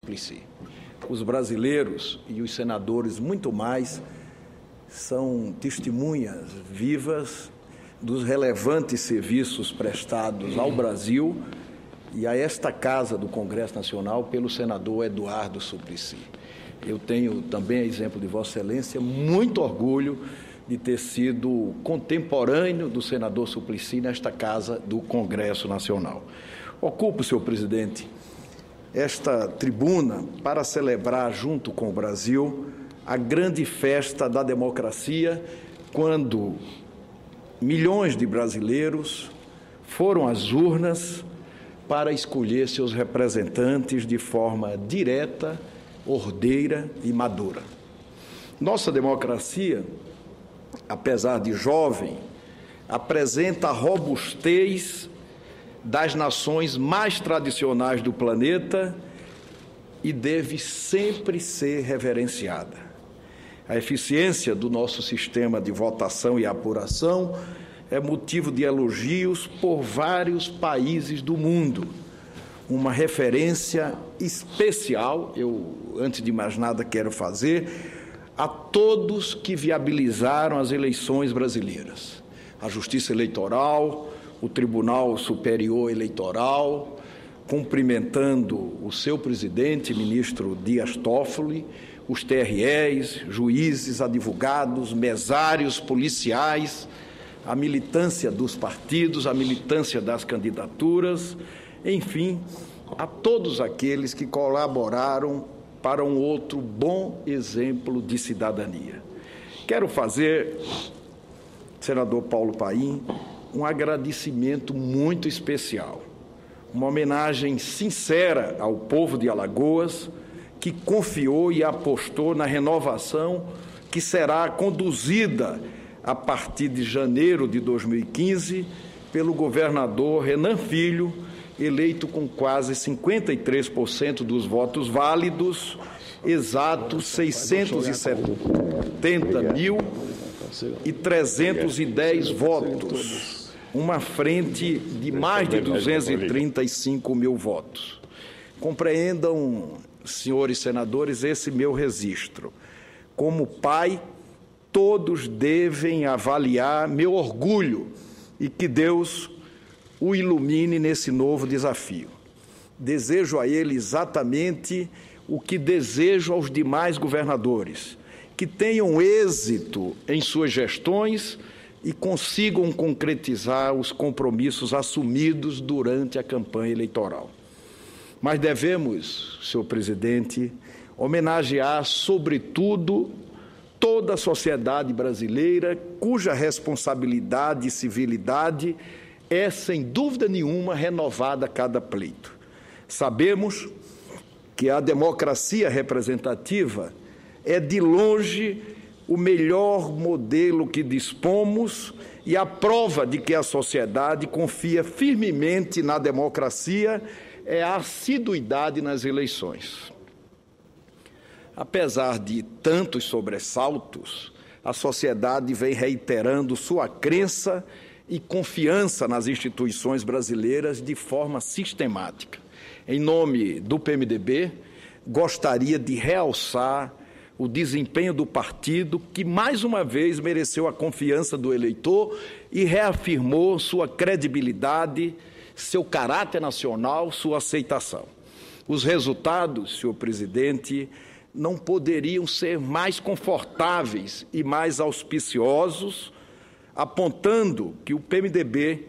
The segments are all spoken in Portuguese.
Suplicy. Os brasileiros e os senadores, muito mais, são testemunhas vivas dos relevantes serviços prestados ao Brasil e a esta Casa do Congresso Nacional pelo senador Eduardo Suplicy. Eu tenho também, a exemplo de Vossa Excelência, muito orgulho de ter sido contemporâneo do senador Suplicy nesta Casa do Congresso Nacional. Ocupo, senhor presidente, esta tribuna para celebrar, junto com o Brasil, a grande festa da democracia, quando milhões de brasileiros foram às urnas para escolher seus representantes de forma direta, ordeira e madura. Nossa democracia, apesar de jovem, apresenta a robustez das nações mais tradicionais do planeta e deve sempre ser reverenciada. A eficiência do nosso sistema de votação e apuração é motivo de elogios por vários países do mundo. Uma referência especial, antes de mais nada, quero fazer a todos que viabilizaram as eleições brasileiras. A Justiça Eleitoral, o Tribunal Superior Eleitoral, cumprimentando o seu presidente, ministro Dias Toffoli, os TREs, juízes, advogados, mesários, policiais, a militância dos partidos, a militância das candidaturas, enfim, a todos aqueles que colaboraram para um outro bom exemplo de cidadania. Quero fazer, senador Paulo Paim, um agradecimento muito especial, uma homenagem sincera ao povo de Alagoas, que confiou e apostou na renovação que será conduzida a partir de janeiro de 2015 pelo governador Renan Filho, eleito com quase 53% dos votos válidos, exatos 670.310 votos, uma frente de mais de 235 mil votos. Compreendam, senhores senadores, esse meu registro. Como pai, todos devem avaliar meu orgulho e que Deus o ilumine nesse novo desafio. Desejo a ele exatamente o que desejo aos demais governadores, que tenham êxito em suas gestões e consigam concretizar os compromissos assumidos durante a campanha eleitoral. Mas devemos, senhor presidente, homenagear, sobretudo, toda a sociedade brasileira, cuja responsabilidade e civilidade é, sem dúvida nenhuma, renovada a cada pleito. Sabemos que a democracia representativa é, de longe, o melhor modelo que dispomos e a prova de que a sociedade confia firmemente na democracia é a assiduidade nas eleições. Apesar de tantos sobressaltos, a sociedade vem reiterando sua crença e confiança nas instituições brasileiras de forma sistemática. Em nome do PMDB, gostaria de realçar o desempenho do partido, que mais uma vez mereceu a confiança do eleitor e reafirmou sua credibilidade, seu caráter nacional, sua aceitação. Os resultados, senhor presidente, não poderiam ser mais confortáveis e mais auspiciosos, apontando que o PMDB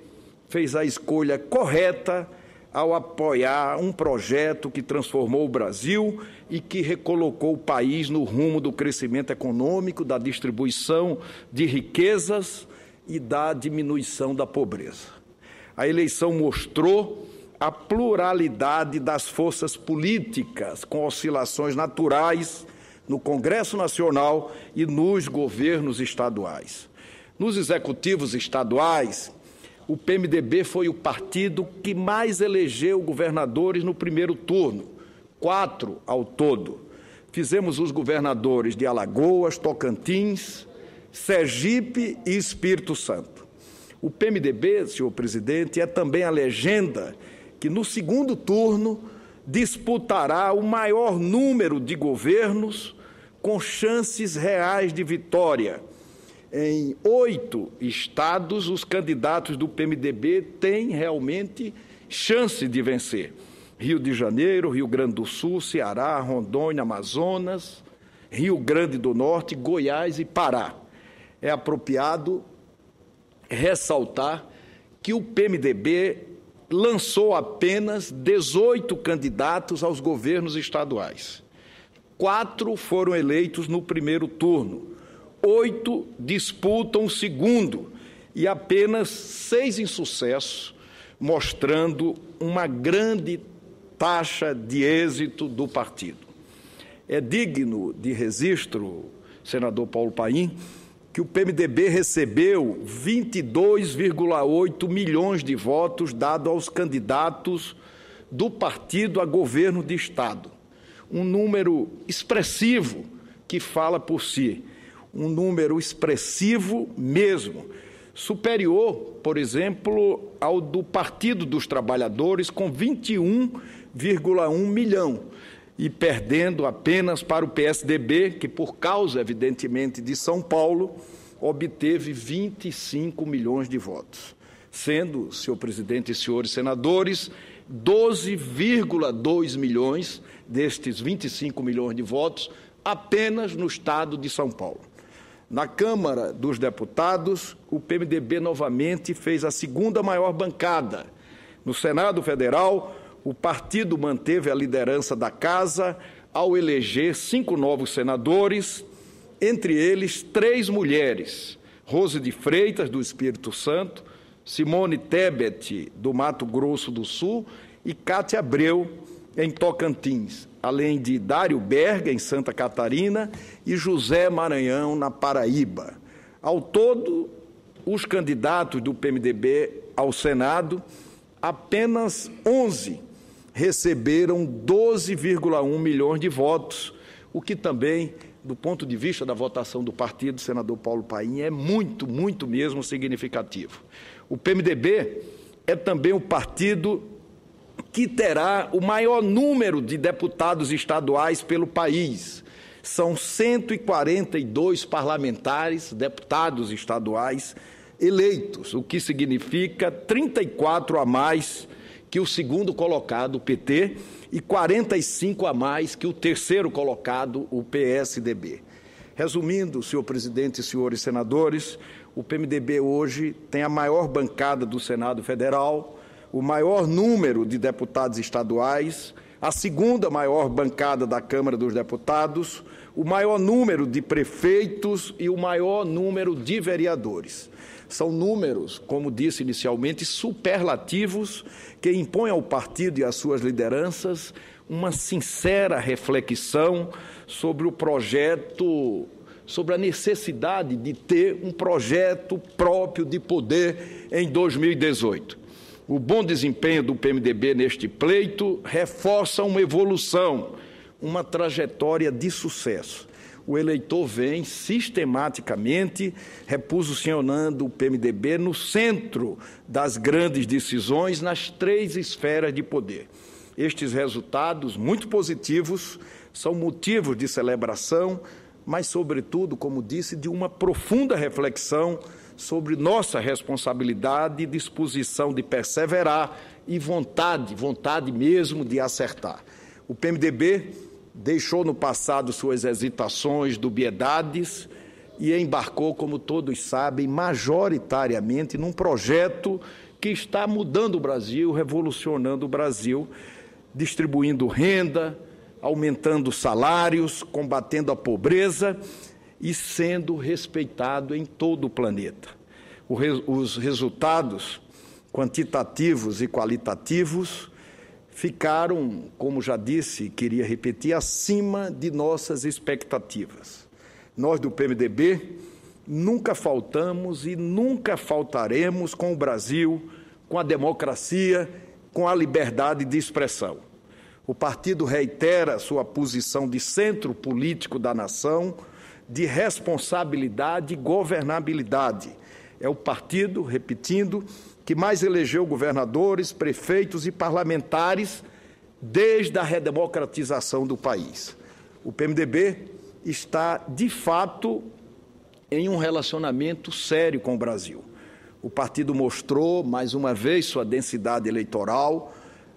fez a escolha correta ao apoiar um projeto que transformou o Brasil e que recolocou o país no rumo do crescimento econômico, da distribuição de riquezas e da diminuição da pobreza. A eleição mostrou a pluralidade das forças políticas, com oscilações naturais no Congresso Nacional e nos governos estaduais. Nos executivos estaduais, o PMDB foi o partido que mais elegeu governadores no primeiro turno, 4 ao todo. Fizemos os governadores de Alagoas, Tocantins, Sergipe e Espírito Santo. O PMDB, senhor presidente, é também a legenda que no segundo turno disputará o maior número de governos com chances reais de vitória. Em 8 estados, os candidatos do PMDB têm realmente chance de vencer. Rio de Janeiro, Rio Grande do Sul, Ceará, Rondônia, Amazonas, Rio Grande do Norte, Goiás e Pará. É apropriado ressaltar que o PMDB lançou apenas 18 candidatos aos governos estaduais. 4 foram eleitos no primeiro turno, 8 disputam o segundo e apenas 6 insucessos, mostrando uma grande taxa de êxito do partido. É digno de registro, senador Paulo Paim, que o PMDB recebeu 22,8 milhões de votos dados aos candidatos do partido a governo de Estado. Um número expressivo que fala por si, um número expressivo mesmo, superior, por exemplo, ao do Partido dos Trabalhadores, com 21,1 milhão, e perdendo apenas para o PSDB, que, por causa, evidentemente, de São Paulo, obteve 25 milhões de votos, sendo, senhor presidente e senhores senadores, 12,2 milhões destes 25 milhões de votos apenas no estado de São Paulo. Na Câmara dos Deputados, o PMDB novamente fez a segunda maior bancada. No Senado Federal, o partido manteve a liderança da Casa ao eleger 5 novos senadores, entre eles 3 mulheres, Rose de Freitas, do Espírito Santo, Simone Tebet, do Mato Grosso do Sul, e Cátia Abreu, em Tocantins, além de Dário Berga, em Santa Catarina, e José Maranhão, na Paraíba. Ao todo, os candidatos do PMDB ao Senado, apenas 11 receberam 12,1 milhões de votos, o que também, do ponto de vista da votação do partido, senador Paulo Paim, é muito, muito mesmo significativo. O PMDB é também o partido que terá o maior número de deputados estaduais pelo país. São 142 parlamentares, deputados estaduais, eleitos, o que significa 34 a mais que o segundo colocado, o PT, e 45 a mais que o terceiro colocado, o PSDB. Resumindo, senhor presidente e senhores senadores, o PMDB hoje tem a maior bancada do Senado Federal, o maior número de deputados estaduais, a segunda maior bancada da Câmara dos Deputados, o maior número de prefeitos e o maior número de vereadores. São números, como disse inicialmente, superlativos que impõem ao partido e às suas lideranças uma sincera reflexão sobre o projeto, sobre a necessidade de ter um projeto próprio de poder em 2018. O bom desempenho do PMDB neste pleito reforça uma evolução, uma trajetória de sucesso. O eleitor vem sistematicamente reposicionando o PMDB no centro das grandes decisões nas 3 esferas de poder. Estes resultados, muito positivos, são motivos de celebração, mas, sobretudo, como disse, de uma profunda reflexão sobre nossa responsabilidade e disposição de perseverar e vontade mesmo de acertar. O PMDB deixou no passado suas hesitações, dubiedades e embarcou, como todos sabem, majoritariamente num projeto que está mudando o Brasil, revolucionando o Brasil, distribuindo renda, aumentando salários, combatendo a pobreza e sendo respeitado em todo o planeta. Os resultados quantitativos e qualitativos ficaram, como já disse e queria repetir, acima de nossas expectativas. Nós do PMDB nunca faltamos e nunca faltaremos com o Brasil, com a democracia, com a liberdade de expressão. O partido reitera sua posição de centro político da nação, de responsabilidade e governabilidade. É o partido, repetindo, que mais elegeu governadores, prefeitos e parlamentares desde a redemocratização do país. O PMDB está, de fato, em um relacionamento sério com o Brasil. O partido mostrou, mais uma vez, sua densidade eleitoral,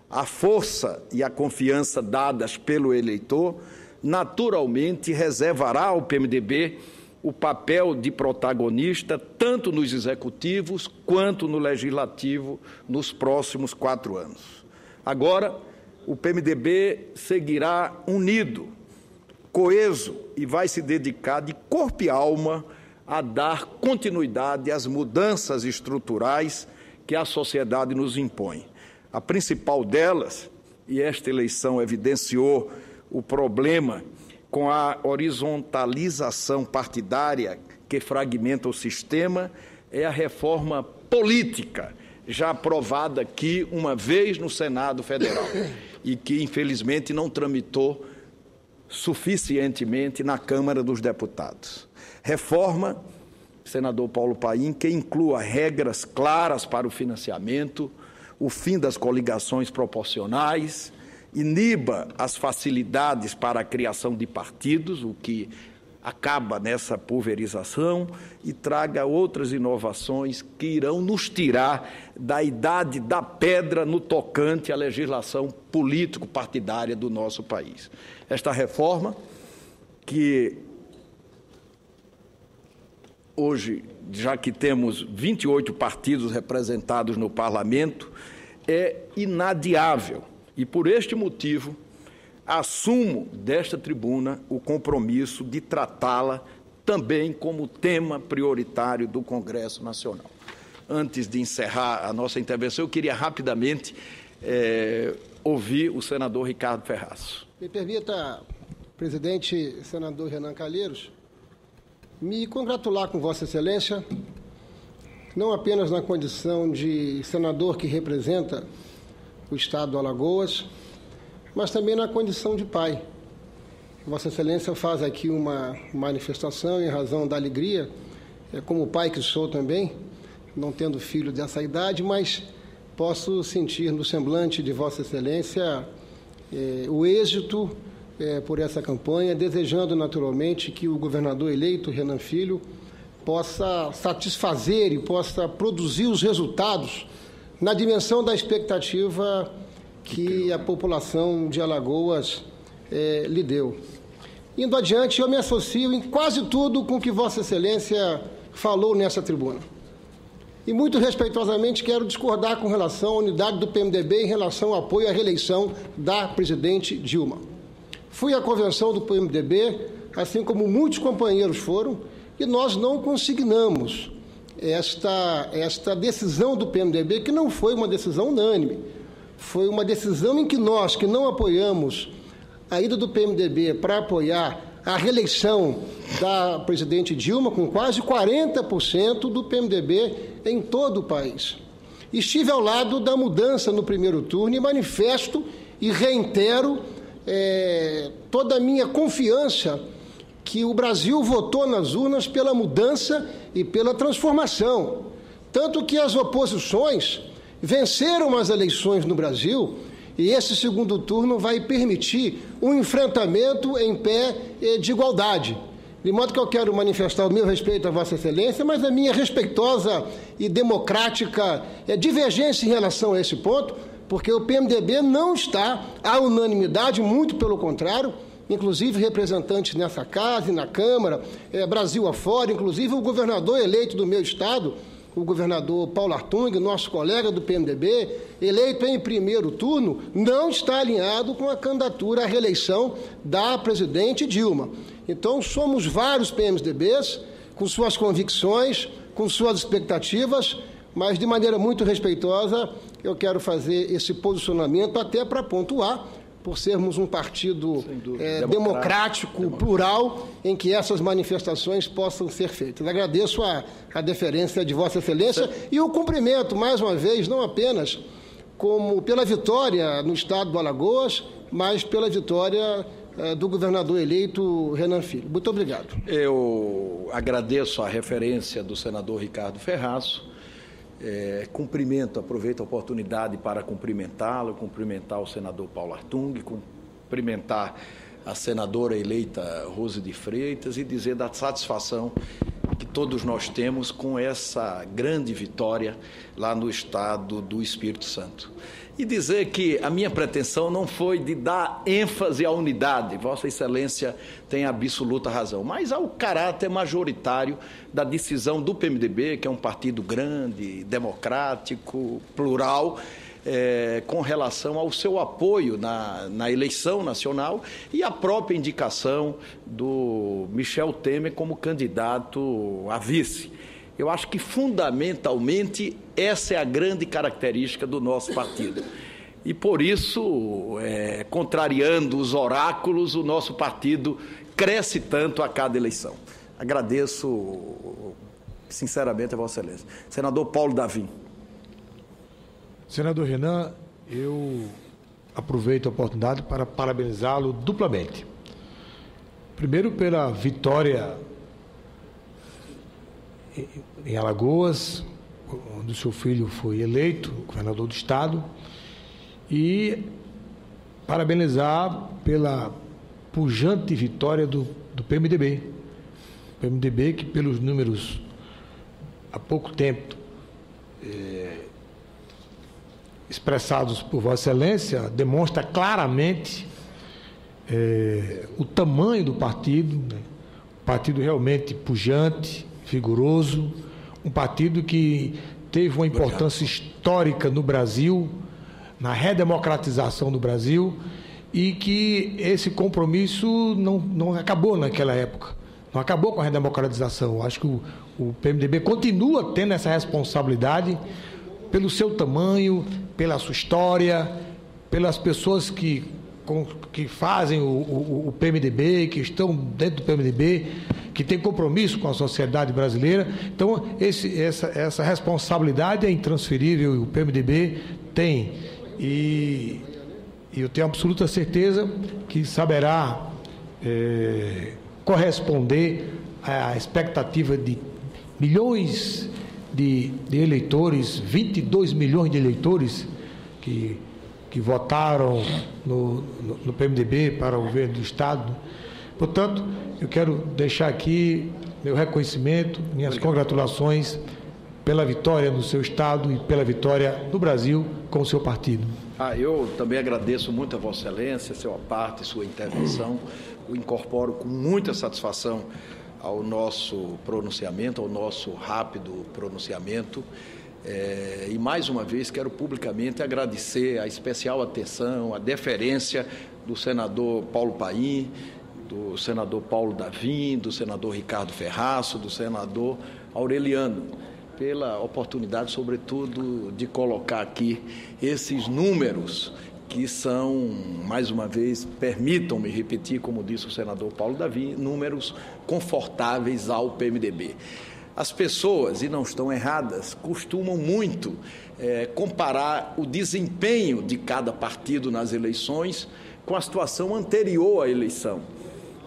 a força e a confiança dadas pelo eleitor, naturalmente reservará ao PMDB o papel de protagonista, tanto nos executivos quanto no legislativo, nos próximos 4 anos. Agora, o PMDB seguirá unido, coeso e vai se dedicar de corpo e alma a dar continuidade às mudanças estruturais que a sociedade nos impõe. A principal delas, e esta eleição evidenciou o problema com a horizontalização partidária que fragmenta o sistema, é a reforma política, já aprovada aqui uma vez no Senado Federal e que, infelizmente, não tramitou suficientemente na Câmara dos Deputados. Reforma, senador Paulo Paim, que inclua regras claras para o financiamento, o fim das coligações proporcionais, iniba as facilidades para a criação de partidos, o que acaba nessa pulverização, e traga outras inovações que irão nos tirar da idade da pedra no tocante à legislação político-partidária do nosso país. Esta reforma, que hoje, já que temos 28 partidos representados no Parlamento, é inadiável. E, por este motivo, assumo desta tribuna o compromisso de tratá-la também como tema prioritário do Congresso Nacional. Antes de encerrar a nossa intervenção, eu queria rapidamente ouvir o senador Ricardo Ferraz. Me permita, presidente, senador Renan Calheiros, me congratular com Vossa Excelência, não apenas na condição de senador que representa o Estado do Alagoas, mas também na condição de pai. Vossa Excelência faz aqui uma manifestação em razão da alegria, como pai que sou também, não tendo filho dessa idade, mas posso sentir no semblante de Vossa Excelência o êxito por essa campanha, desejando naturalmente que o governador eleito, Renan Filho, possa satisfazer e possa produzir os resultados na dimensão da expectativa que a população de Alagoas lhe deu. Indo adiante, eu me associo em quase tudo com o que Vossa Excelência falou nessa tribuna. E muito respeitosamente quero discordar com relação à unidade do PMDB em relação ao apoio à reeleição da presidente Dilma. Fui à convenção do PMDB, assim como muitos companheiros foram, e nós não consignamos esta decisão do PMDB, que não foi uma decisão unânime. Foi uma decisão em que nós, que não apoiamos a ida do PMDB para apoiar a reeleição da presidente Dilma, com quase 40% do PMDB em todo o país. Estive ao lado da mudança no primeiro turno e manifesto e reitero toda a minha confiança que o Brasil votou nas urnas pela mudança e pela transformação. Tanto que as oposições venceram as eleições no Brasil e esse segundo turno vai permitir um enfrentamento em pé de igualdade. De modo que eu quero manifestar o meu respeito a Vossa Excelência, mas a minha respeitosa e democrática divergência em relação a esse ponto, porque o PMDB não está à unanimidade, muito pelo contrário, inclusive representantes nessa casa e na Câmara, Brasil afora, inclusive o governador eleito do meu estado, o governador Paulo Artung, nosso colega do PMDB, eleito em primeiro turno, não está alinhado com a candidatura à reeleição da presidente Dilma. Então, somos vários PMDBs, com suas convicções, com suas expectativas, mas de maneira muito respeitosa, eu quero fazer esse posicionamento até para pontuar, por sermos um partido democrático, plural, em que essas manifestações possam ser feitas. Agradeço a deferência de Vossa Excelência e o cumprimento, mais uma vez, não apenas como pela vitória no estado do Alagoas, mas pela vitória do governador eleito Renan Filho. Muito obrigado. Eu agradeço a referência do senador Ricardo Ferraz. Aproveito a oportunidade para cumprimentá-lo, cumprimentar o senador Paulo Artung, cumprimentar a senadora eleita Rose de Freitas e dizer da satisfação que todos nós temos com essa grande vitória lá no estado do Espírito Santo. E dizer que a minha pretensão não foi de dar ênfase à unidade, Vossa Excelência tem absoluta razão, mas ao caráter majoritário da decisão do PMDB, que é um partido grande, democrático, plural, com relação ao seu apoio na eleição nacional e a própria indicação do Michel Temer como candidato a vice. Eu acho que, fundamentalmente, essa é a grande característica do nosso partido. E, por isso, contrariando os oráculos, o nosso partido cresce tanto a cada eleição. Agradeço, sinceramente, a Vossa Excelência. Senador Paulo Davim. Senador Renan, eu aproveito a oportunidade para parabenizá-lo duplamente. Primeiro, pela vitória em Alagoas, onde o seu filho foi eleito governador do estado, e parabenizar pela pujante vitória do PMDB. O PMDB que, pelos números há pouco tempo expressados por Vossa Excelência, demonstra claramente o tamanho do partido, né? Um partido realmente pujante, vigoroso, um partido que teve uma importância histórica no Brasil, na redemocratização do Brasil, e que esse compromisso não acabou naquela época, não acabou com a redemocratização. Acho que o PMDB continua tendo essa responsabilidade pelo seu tamanho, pela sua história, pelas pessoas que fazem o PMDB, que estão dentro do PMDB, que tem compromisso com a sociedade brasileira. Então, essa responsabilidade é intransferível e o PMDB tem. E eu tenho absoluta certeza que saberá corresponder à expectativa de milhões de eleitores, 22 milhões de eleitores que votaram no PMDB para o governo do Estado. Portanto, eu quero deixar aqui meu reconhecimento, minhas congratulações pela vitória no seu Estado e pela vitória no Brasil com o seu partido. Eu também agradeço muito a Vossa Excelência, sua parte, sua intervenção. O incorporo com muita satisfação ao nosso pronunciamento, ao nosso rápido pronunciamento. E, mais uma vez, quero publicamente agradecer a especial atenção, a deferência do senador Paulo Paim, do senador Paulo Davim, do senador Ricardo Ferraço, do senador Aureliano, pela oportunidade, sobretudo, de colocar aqui esses números que são, mais uma vez, permitam-me repetir, como disse o senador Paulo Davim, números confortáveis ao PMDB. As pessoas, e não estão erradas, costumam muito comparar o desempenho de cada partido nas eleições com a situação anterior à eleição.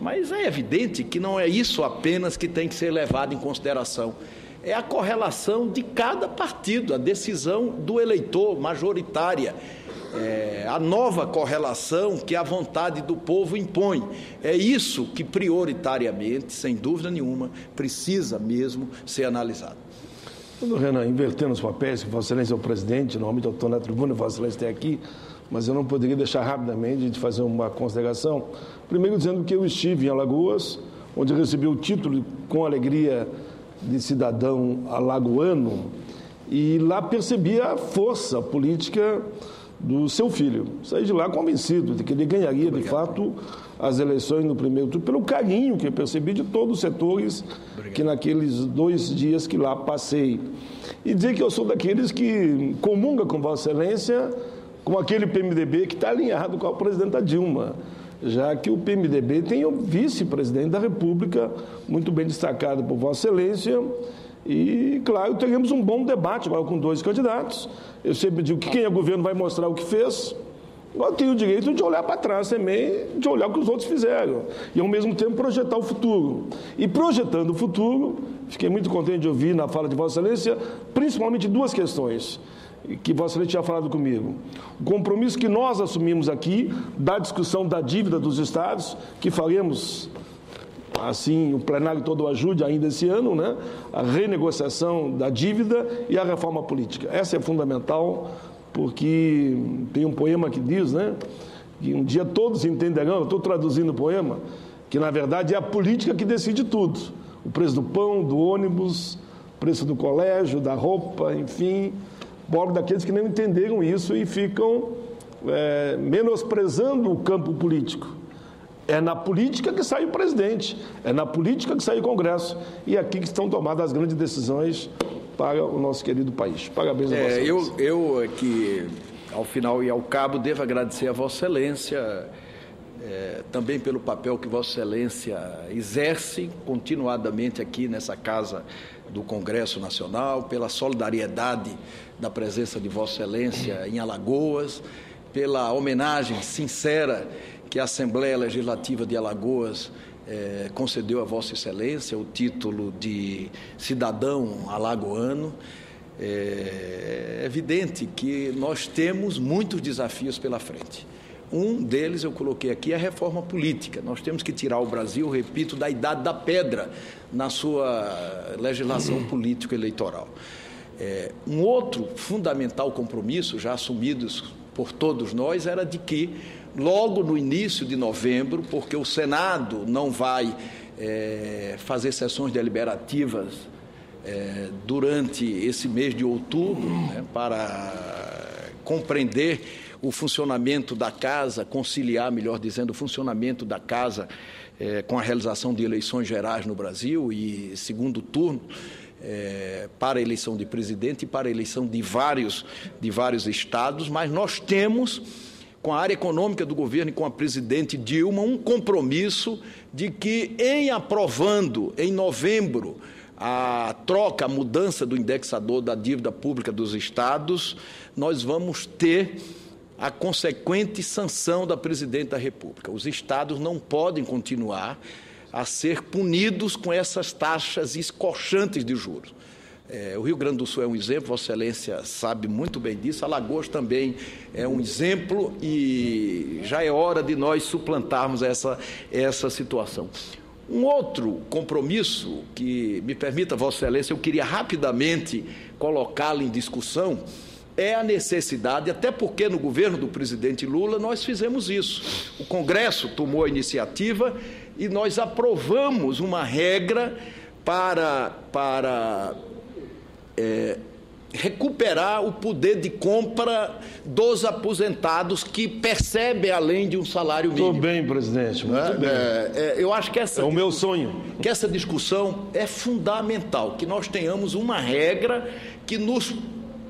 Mas é evidente que não é isso apenas que tem que ser levado em consideração. É a correlação de cada partido, a decisão do eleitor majoritária, a nova correlação que a vontade do povo impõe. É isso que prioritariamente, sem dúvida nenhuma, precisa mesmo ser analisado. Doutor Renan, invertendo os papéis, Vossa Excelência é o presidente, normalmente eu estou na tribuna, Vossa Excelência está aqui, mas eu não poderia deixar rapidamente de fazer uma consideração. Primeiro dizendo que eu estive em Alagoas, onde recebi o título com alegria de cidadão alagoano, e lá percebi a força política do seu filho. Saí de lá convencido de que ele ganharia, de fato, as eleições no primeiro turno, pelo carinho que eu percebi de todos os setores que naqueles 2 dias que lá passei. E dizer que eu sou daqueles que comunga com Vossa Excelência, com aquele PMDB que está alinhado com a presidenta Dilma, já que o PMDB tem o vice-presidente da República, muito bem destacado por Vossa Excelência, e, claro, teremos um bom debate agora com 2 candidatos. Eu sempre digo que quem é governo vai mostrar o que fez, eu tenho o direito de olhar para trás também, de olhar o que os outros fizeram. E, ao mesmo tempo, projetar o futuro. E, projetando o futuro, fiquei muito contente de ouvir na fala de Vossa Excelência, principalmente duas questões que Vossa Excelência tinha falado comigo. O compromisso que nós assumimos aqui da discussão da dívida dos estados, que faremos, assim, o plenário todo ajude ainda esse ano, né? A renegociação da dívida e a reforma política. Essa é fundamental, porque tem um poema que diz, né, que um dia todos entenderão, eu estou traduzindo o poema, que na verdade é a política que decide tudo. O preço do pão, do ônibus, o preço do colégio, da roupa, enfim, pobre daqueles que não entenderam isso e ficam menosprezando o campo político. É na política que sai o presidente, é na política que sai o Congresso, e aqui que estão tomadas as grandes decisões para o nosso querido país. Parabéns a Vossa Excelência. Eu que, ao final e ao cabo, devo agradecer a Vossa Excelência, também pelo papel que Vossa Excelência exerce continuadamente aqui nessa Casa do Congresso Nacional, pela solidariedade da presença de Vossa Excelência em Alagoas, pela homenagem sincera que a Assembleia Legislativa de Alagoas concedeu a Vossa Excelência, o título de cidadão alagoano. É evidente que nós temos muitos desafios pela frente. Um deles eu coloquei aqui, a reforma política. Nós temos que tirar o Brasil, repito, da idade da pedra na sua legislação político-eleitoral. Um outro fundamental compromisso, já assumido por todos nós, era de que logo no início de novembro, porque o Senado não vai fazer sessões deliberativas durante esse mês de outubro, né, para compreender o funcionamento da Casa, conciliar, melhor dizendo, o funcionamento da Casa com a realização de eleições gerais no Brasil e segundo turno para a eleição de presidente e para a eleição de vários estados, mas nós temos, com a área econômica do governo e com a presidente Dilma, um compromisso de que, em aprovando em novembro a mudança do indexador da dívida pública dos estados, nós vamos ter a consequente sanção da presidente da República. Os estados não podem continuar a ser punidos com essas taxas escorchantes de juros. O Rio Grande do Sul é um exemplo, Vossa Excelência sabe muito bem disso, Alagoas também é um exemplo e já é hora de nós suplantarmos essa situação. Um outro compromisso que, me permita, Vossa Excelência, eu queria rapidamente colocá-lo em discussão, é a necessidade, até porque no governo do presidente Lula nós fizemos isso. O Congresso tomou a iniciativa e nós aprovamos uma regra para recuperar o poder de compra dos aposentados que percebem além de um salário mínimo. Estou bem, presidente, muito bem. Eu acho que o meu sonho. Que essa discussão é fundamental, que nós tenhamos uma regra que nos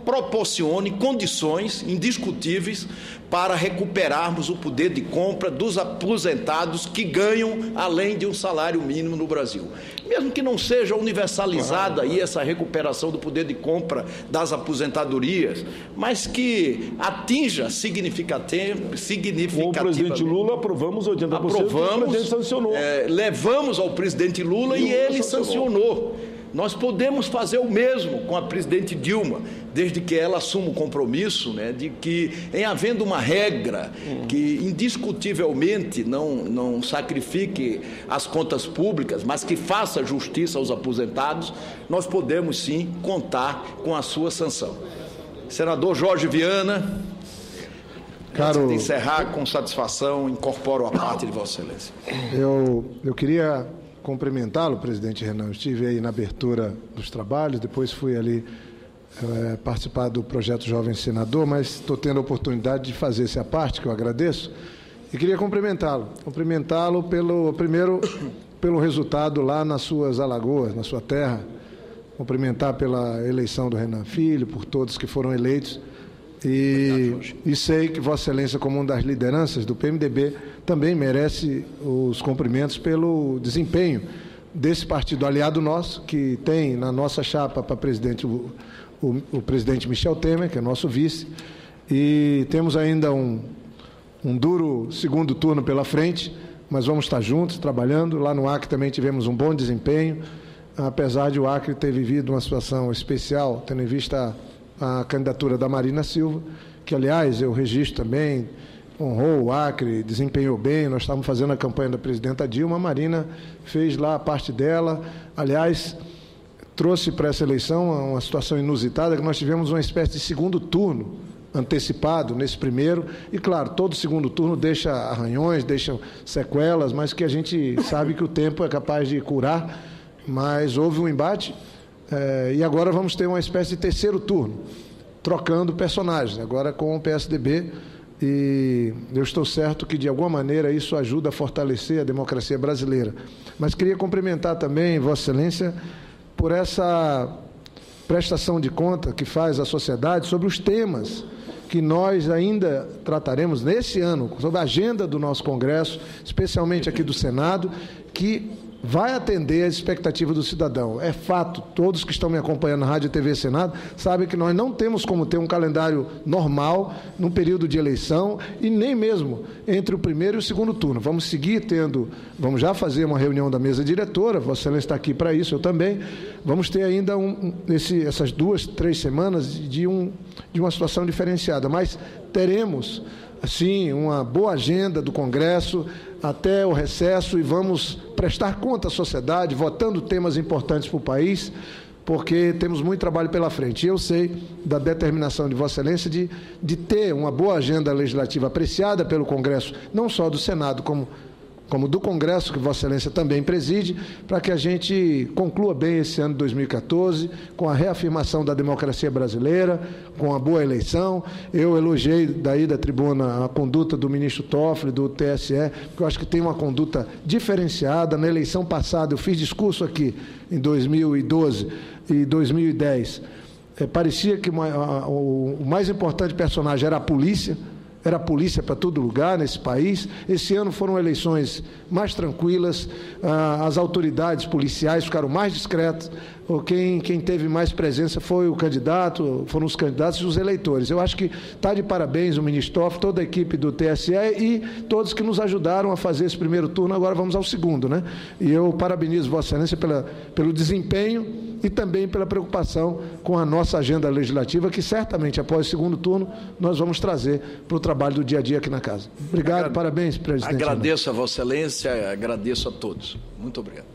proporcione condições indiscutíveis para recuperarmos o poder de compra dos aposentados que ganham além de um salário mínimo no Brasil. Mesmo que não seja universalizada aí essa recuperação do poder de compra das aposentadorias, mas que atinja significativamente. Com o presidente Lula aprovamos 80%, o presidente sancionou. Levamos ao presidente Lula e ele sancionou. Nós podemos fazer o mesmo com a presidente Dilma, desde que ela assuma o compromisso, né, de que, em havendo uma regra que indiscutivelmente não sacrifique as contas públicas, mas que faça justiça aos aposentados, nós podemos sim contar com a sua sanção. Senador Jorge Viana, antes de encerrar, com satisfação, incorporo a parte de Vossa Excelência. Eu queria cumprimentá-lo, presidente Renan. Eu estive aí na abertura dos trabalhos, depois fui ali participar do projeto Jovem Senador, mas estou tendo a oportunidade de fazer essa parte, que eu agradeço, e queria cumprimentá-lo pelo resultado lá nas suas Alagoas, na sua terra, cumprimentar pela eleição do Renan Filho, por todos que foram eleitos, e sei que Vossa Excelência, como uma das lideranças do PMDB, também merece os cumprimentos pelo desempenho desse partido aliado nosso, que tem na nossa chapa para presidente o presidente Michel Temer, que é nosso vice, e temos ainda um um duro segundo turno pela frente, mas vamos estar juntos, trabalhando. Lá no Acre também tivemos um bom desempenho, apesar de o Acre ter vivido uma situação especial, tendo em vista a candidatura da Marina Silva, que, aliás, eu registro também, honrou o Acre, desempenhou bem. Nós estávamos fazendo a campanha da presidenta Dilma, a Marina fez lá a parte dela. Aliás, trouxe para essa eleição uma situação inusitada, que nós tivemos uma espécie de segundo turno antecipado nesse primeiro, e claro, todo segundo turno deixa arranhões, deixa sequelas, mas que a gente sabe que o tempo é capaz de curar. Mas houve um embate, e agora vamos ter uma espécie de terceiro turno, trocando personagens, agora com o PSDB, e eu estou certo que de alguma maneira isso ajuda a fortalecer a democracia brasileira. Mas queria cumprimentar também Vossa Excelência por essa prestação de conta que faz a sociedade sobre os temas que nós ainda trataremos nesse ano, sobre a agenda do nosso Congresso, especialmente aqui do Senado, que vai atender às expectativas do cidadão. É fato, todos que estão me acompanhando na Rádio e TV Senado sabem que nós não temos como ter um calendário normal num período de eleição e nem mesmo entre o primeiro e o segundo turno. Vamos seguir tendo, vamos já fazer uma reunião da mesa diretora, Vossa Excelência está aqui para isso, eu também. Vamos ter ainda essas 2, 3 semanas de uma situação diferenciada, mas teremos, assim, uma boa agenda do Congresso até o recesso e vamos prestar conta à sociedade, votando temas importantes para o país, porque temos muito trabalho pela frente. E eu sei da determinação de Vossa Excelência de ter uma boa agenda legislativa apreciada pelo Congresso, não só do Senado, como do Congresso, que Vossa Excelência também preside, para que a gente conclua bem esse ano de 2014, com a reafirmação da democracia brasileira, com a boa eleição. Eu elogiei daí da tribuna a conduta do ministro Toffoli, do TSE, porque eu acho que tem uma conduta diferenciada. Na eleição passada, eu fiz discurso aqui em 2012 e 2010. Parecia que o mais importante personagem era a polícia para todo lugar nesse país. Esse ano foram eleições mais tranquilas, as autoridades policiais ficaram mais discretas, quem teve mais presença foram os candidatos e os eleitores. Eu acho que está de parabéns o ministro Toffoli, toda a equipe do TSE e todos que nos ajudaram a fazer esse primeiro turno. Agora vamos ao segundo, né? E eu parabenizo Vossa Excelência pelo desempenho e também pela preocupação com a nossa agenda legislativa, que certamente após o segundo turno nós vamos trazer para o trabalho do dia a dia aqui na casa. Obrigado, parabéns, presidente. Agradeço a Vossa Excelência, agradeço a todos. Muito obrigado.